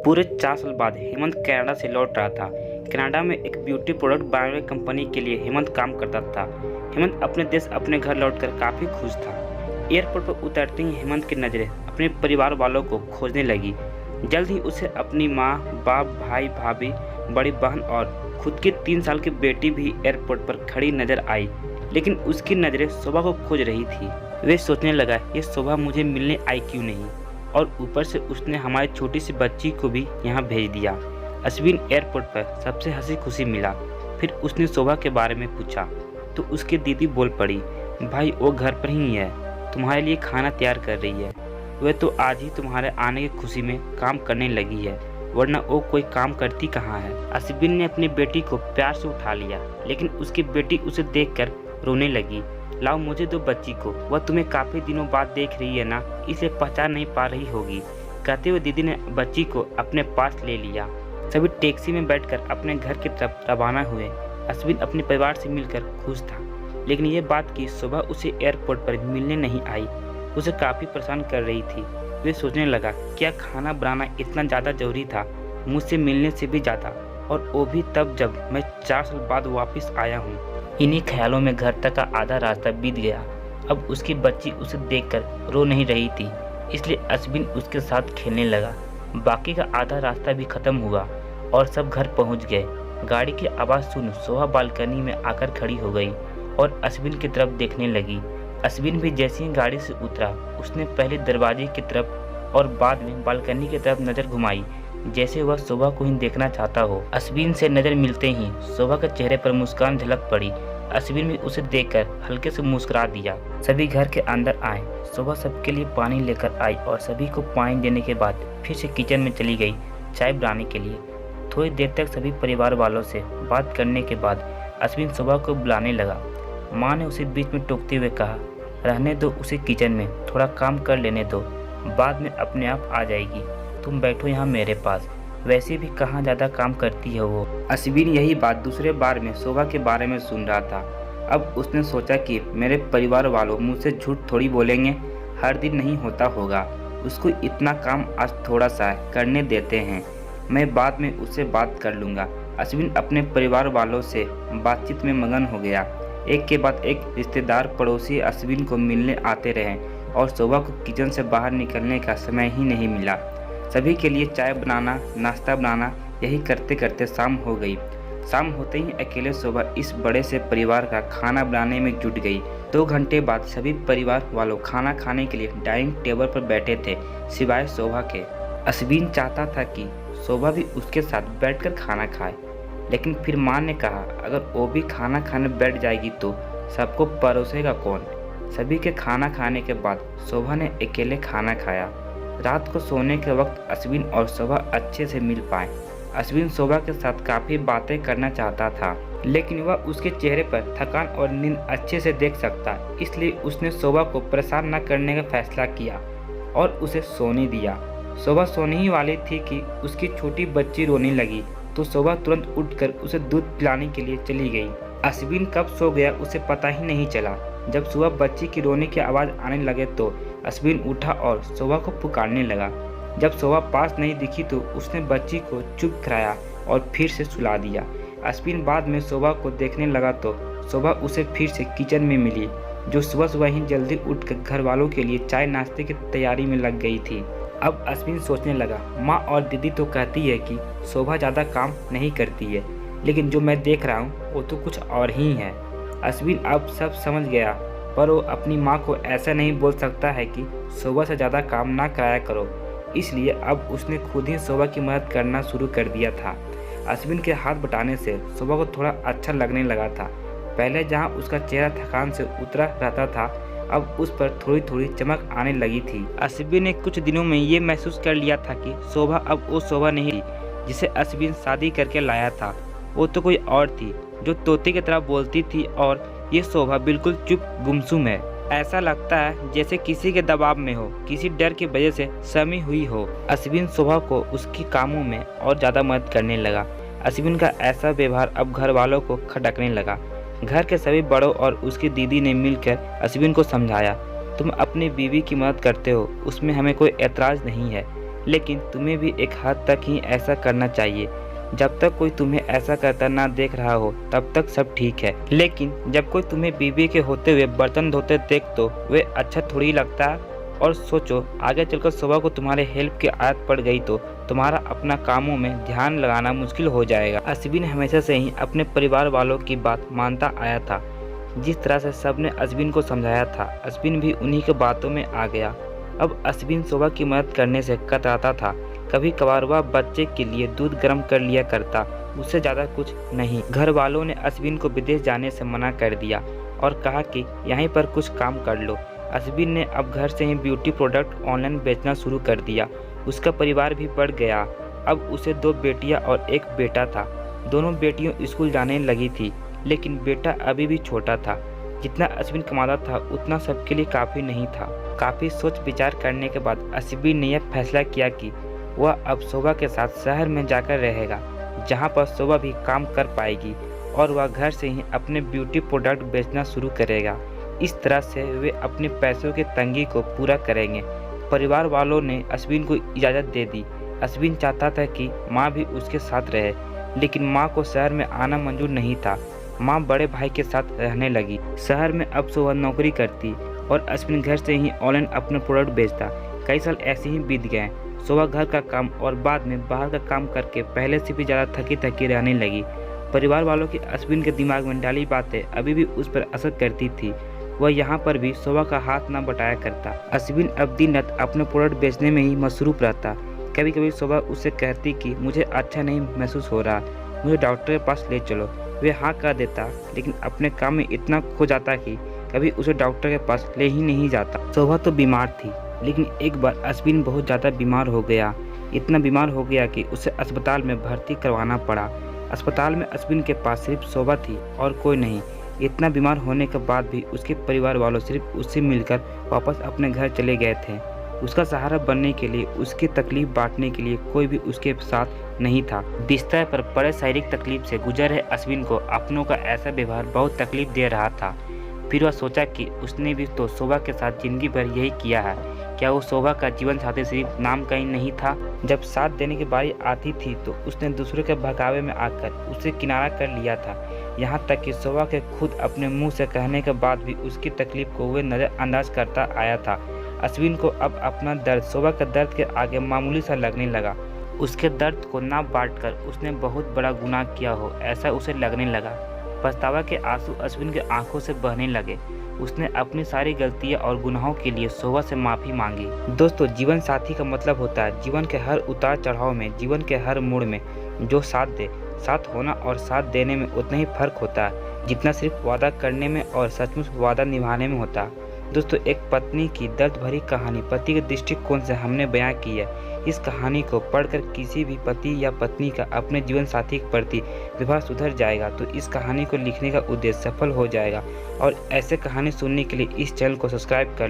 पूरे 4 साल बाद हेमंत कनाडा से लौट रहा था। कनाडा में एक ब्यूटी प्रोडक्ट बनाने कंपनी के लिए हेमंत काम करता था। हेमंत अपने देश अपने घर लौटकर काफ़ी खुश था। एयरपोर्ट पर उतरते ही हेमंत की नज़रें अपने परिवार वालों को खोजने लगी। जल्द ही उसे अपनी माँ, बाप, भाई, भाभी, बड़ी बहन और खुद की 3 साल की बेटी भी एयरपोर्ट पर खड़ी नजर आई। लेकिन उसकी नज़रें शोभा को खोज रही थी। वे सोचने लगा, ये शोभा मुझे मिलने आई क्यों नहीं, और ऊपर से उसने हमारी छोटी सी बच्ची को भी यहाँ भेज दिया। अश्विन एयरपोर्ट पर सबसे हंसी खुशी मिला। फिर उसने शोभा के बारे में पूछा तो उसकी दीदी बोल पड़ी, भाई वो घर पर ही है, तुम्हारे लिए खाना तैयार कर रही है। वह तो आज ही तुम्हारे आने की खुशी में काम करने लगी है, वरना वो कोई काम करती कहाँ है। अश्विन ने अपनी बेटी को प्यार से उठा लिया, लेकिन उसकी बेटी उसे देखकर रोने लगी। लाओ मुझे दो बच्ची को, वह तुम्हें काफ़ी दिनों बाद देख रही है ना, इसलिए पहचान नहीं पा रही होगी। कहते हुए दीदी ने बच्ची को अपने पास ले लिया। सभी टैक्सी में बैठकर अपने घर की तरफ रवाना हुए। अश्विन अपने परिवार से मिलकर खुश था, लेकिन यह बात कि शोभा उसे एयरपोर्ट पर मिलने नहीं आई उसे काफ़ी परेशान कर रही थी। वे सोचने लगा, क्या खाना बनाना इतना ज़्यादा जरूरी था, मुझसे मिलने से भी ज़्यादा, और वो भी तब जब मैं 4 साल बाद वापस आया हूँ। इन्हीं ख्यालों में घर तक का आधा रास्ता बीत गया। अब उसकी बच्ची उसे देखकर रो नहीं रही थी, इसलिए अश्विन उसके साथ खेलने लगा। बाकी का आधा रास्ता भी खत्म हुआ और सब घर पहुंच गए। गाड़ी की आवाज़ सुन शोभा बालकनी में आकर खड़ी हो गई और अश्विन की तरफ देखने लगी। अश्विन भी जैसे ही गाड़ी से उतरा, उसने पहले दरवाजे की तरफ और बाद में बालकनी की तरफ नज़र घुमाई, जैसे वह शोभा को ही देखना चाहता हो। अश्विन से नज़र मिलते ही शोभा के चेहरे पर मुस्कान झलक पड़ी। अश्विन भी उसे देखकर हल्के से मुस्कुरा दिया। सभी घर के अंदर आए। शोभा सबके लिए पानी लेकर आई और सभी को पानी देने के बाद फिर से किचन में चली गई चाय बनाने के लिए। थोड़ी देर तक सभी परिवार वालों से बात करने के बाद अश्विन शोभा को बुलाने लगा। माँ ने उसे बीच में टोकते हुए कहा, रहने दो उसे किचन में, थोड़ा काम कर लेने दो, बाद में अपने आप आ जाएगी, तुम बैठो यहाँ मेरे पास, वैसे भी कहाँ ज़्यादा काम करती है वो। अश्विन यही बात दूसरे बार में शोभा के बारे में सुन रहा था। अब उसने सोचा कि मेरे परिवार वालों मुझसे झूठ थोड़ी बोलेंगे, हर दिन नहीं होता होगा, उसको इतना काम आज थोड़ा सा करने देते हैं, मैं बाद में उससे बात कर लूँगा। अश्विन अपने परिवार वालों से बातचीत में मगन हो गया। एक के बाद एक रिश्तेदार पड़ोसी अश्विन को मिलने आते रहे और शोभा को किचन से बाहर निकलने का समय ही नहीं मिला। सभी के लिए चाय बनाना, नाश्ता बनाना, यही करते करते शाम हो गई। शाम होते ही अकेले शोभा इस बड़े से परिवार का खाना बनाने में जुट गई। 2 घंटे बाद सभी परिवार वालों खाना खाने के लिए डाइनिंग टेबल पर बैठे थे, सिवाय शोभा के। अश्विन चाहता था कि शोभा भी उसके साथ बैठकर खाना खाए, लेकिन फिर माँ ने कहा, अगर वो भी खाना खाने बैठ जाएगी तो सबको परोसेगा कौन। सभी के खाना खाने के बाद शोभा ने अकेले खाना खाया। रात को सोने के वक्त अश्विन और शोभा अच्छे से मिल पाए। अश्विन शोभा के साथ काफ़ी बातें करना चाहता था, लेकिन वह उसके चेहरे पर थकान और नींद अच्छे से देख सकता, इसलिए उसने शोभा को परेशान न करने का फैसला किया और उसे सोने दिया। शोभा सोने ही वाली थी कि उसकी छोटी बच्ची रोने लगी, तो शोभा तुरंत उठकर उसे दूध पिलाने के लिए चली गई। अश्विन कब सो गया उसे पता ही नहीं चला। जब सुबह बच्ची की रोने की आवाज़ आने लगे तो अश्विन उठा और शोभा को पुकारने लगा। जब शोभा पास नहीं दिखी तो उसने बच्ची को चुप कराया और फिर से सुला दिया। अश्विन बाद में शोभा को देखने लगा तो शोभा उसे फिर से किचन में मिली, जो सुबह सुबह ही जल्दी उठकर घर वालों के लिए चाय नाश्ते की तैयारी में लग गई थी। अब अश्विन सोचने लगा, माँ और दीदी तो कहती है कि शोभा ज़्यादा काम नहीं करती है, लेकिन जो मैं देख रहा हूँ वो तो कुछ और ही है। अश्विन अब सब समझ गया, पर वो अपनी माँ को ऐसा नहीं बोल सकता है कि शोभा से ज़्यादा काम ना कराया करो, इसलिए अब उसने खुद ही शोभा की मदद करना शुरू कर दिया था। अश्विन के हाथ बटाने से शोभा को थोड़ा अच्छा लगने लगा था। पहले जहाँ उसका चेहरा थकान से उतरा रहता था, अब उस पर थोड़ी थोड़ी चमक आने लगी थी। अश्विन ने कुछ दिनों में ये महसूस कर लिया था कि शोभा अब वो शोभा नहीं थी जिसे अश्विन शादी करके लाया था। वो तो कोई और थी, जो तोते की तरह बोलती थी, और ये शोभा बिल्कुल चुप गुमसुम है। ऐसा लगता है जैसे किसी के दबाव में हो, किसी डर की वजह से समी हुई हो। अश्विन शोभा को उसके कामों में और ज़्यादा मदद करने लगा। अश्विन का ऐसा व्यवहार अब घर वालों को खटकने लगा। घर के सभी बड़ों और उसकी दीदी ने मिलकर अश्विन को समझाया, तुम अपनी बीवी की मदद करते हो, उसमें हमें कोई एतराज़ नहीं है, लेकिन तुम्हें भी एक हद तक ही ऐसा करना चाहिए। जब तक कोई तुम्हें ऐसा करता ना देख रहा हो तब तक सब ठीक है, लेकिन जब कोई तुम्हें बीवी के होते हुए बर्तन धोते देख तो वे अच्छा थोड़ी लगता। और सोचो, आगे चलकर शोभा को तुम्हारे हेल्प की आदत पड़ गई तो तुम्हारा अपना कामों में ध्यान लगाना मुश्किल हो जाएगा। अश्विन हमेशा से ही अपने परिवार वालों की बात मानता आया था। जिस तरह से सबने अश्विन को समझाया था, अश्विन भी उन्हीं के बातों में आ गया। अब अश्विन शोभा की मदद करने से कतराता था। कभी कभार वह बच्चे के लिए दूध गर्म कर लिया करता, उससे ज़्यादा कुछ नहीं। घर वालों ने अश्विन को विदेश जाने से मना कर दिया और कहा कि यहीं पर कुछ काम कर लो। अश्विन ने अब घर से ही ब्यूटी प्रोडक्ट ऑनलाइन बेचना शुरू कर दिया। उसका परिवार भी बढ़ गया। अब उसे 2 बेटियां और 1 बेटा था। दोनों बेटियों स्कूल जाने लगी थी, लेकिन बेटा अभी भी छोटा था। जितना अश्विन कमाता था उतना सबके लिए काफ़ी नहीं था। काफ़ी सोच विचार करने के बाद अश्विन ने यह फैसला किया कि वह अब शोभा के साथ शहर में जाकर रहेगा, जहां पर शोभा भी काम कर पाएगी और वह घर से ही अपने ब्यूटी प्रोडक्ट बेचना शुरू करेगा। इस तरह से वे अपने पैसों की तंगी को पूरा करेंगे। परिवार वालों ने अश्विन को इजाज़त दे दी। अश्विन चाहता था कि माँ भी उसके साथ रहे, लेकिन माँ को शहर में आना मंजूर नहीं था। माँ बड़े भाई के साथ रहने लगी। शहर में अब शोभा नौकरी करती और अश्विन घर से ही ऑनलाइन अपने प्रोडक्ट बेचता। कई साल ऐसे ही बीत गए। शोभा घर का काम और बाद में बाहर का काम करके पहले से भी ज़्यादा थकी थकी रहने लगी। परिवार वालों की अश्विन के दिमाग में डाली बातें अभी भी उस पर असर करती थी। वह यहाँ पर भी शोभा का हाथ न बटाया करता। अश्विन अब दिन रात अपने प्रोडक्ट बेचने में ही मसरूफ रहता। कभी कभी शोभा उससे कहती कि मुझे अच्छा नहीं महसूस हो रहा, मुझे डॉक्टर के पास ले चलो। वे हाँ कर देता, लेकिन अपने काम में इतना खो जाता कि कभी उसे डॉक्टर के पास ले ही नहीं जाता। शोभा तो बीमार थी, लेकिन एक बार अश्विन बहुत ज़्यादा बीमार हो गया। इतना बीमार हो गया कि उसे अस्पताल में भर्ती करवाना पड़ा। अस्पताल में अश्विन के पास सिर्फ शोभा थी और कोई नहीं। इतना बीमार होने के बाद भी उसके परिवार वालों सिर्फ उससे मिलकर वापस अपने घर चले गए थे। उसका सहारा बनने के लिए, उसकी तकलीफ बांटने के लिए कोई भी उसके साथ नहीं था। बिस्तर पर बड़े शारीरिक तकलीफ से गुजर रहे अश्विन को अपनों का ऐसा व्यवहार बहुत तकलीफ दे रहा था। फिर वह सोचा कि उसने भी तो शोभा के साथ जिंदगी भर यही किया है। क्या वो शोभा का जीवन साथी सिर्फ नाम का ही नहीं था? जब साथ देने की बारी आती थी तो उसने दूसरों के बहकावे में आकर उसे किनारा कर लिया था। यहाँ तक कि शोभा के खुद अपने मुंह से कहने के बाद भी उसकी तकलीफ को वे नज़रअंदाज करता आया था। अश्विन को अब अपना दर्द शोभा के दर्द के आगे मामूली सा लगने लगा। उसके दर्द को ना बांटकर उसने बहुत बड़ा गुनाह किया हो, ऐसा उसे लगने लगा। पछतावा के आंसू अश्विन के आंखों से बहने लगे। उसने अपनी सारी गलतियां और गुनाहों के लिए शोभा से माफ़ी मांगी। दोस्तों, जीवन साथी का मतलब होता है जीवन के हर उतार चढ़ाव में, जीवन के हर मोड़ में जो साथ दे। साथ होना और साथ देने में उतना ही फर्क होता है जितना सिर्फ वादा करने में और सचमुच वादा निभाने में होता है। दोस्तों, एक पत्नी की दर्द भरी कहानी पति के दृष्टिकोण से हमने बयां की है। इस कहानी को पढ़कर किसी भी पति या पत्नी का अपने जीवन साथी के प्रति व्यवहार सुधर जाएगा तो इस कहानी को लिखने का उद्देश्य सफल हो जाएगा। और ऐसे कहानी सुनने के लिए इस चैनल को सब्सक्राइब कर लें।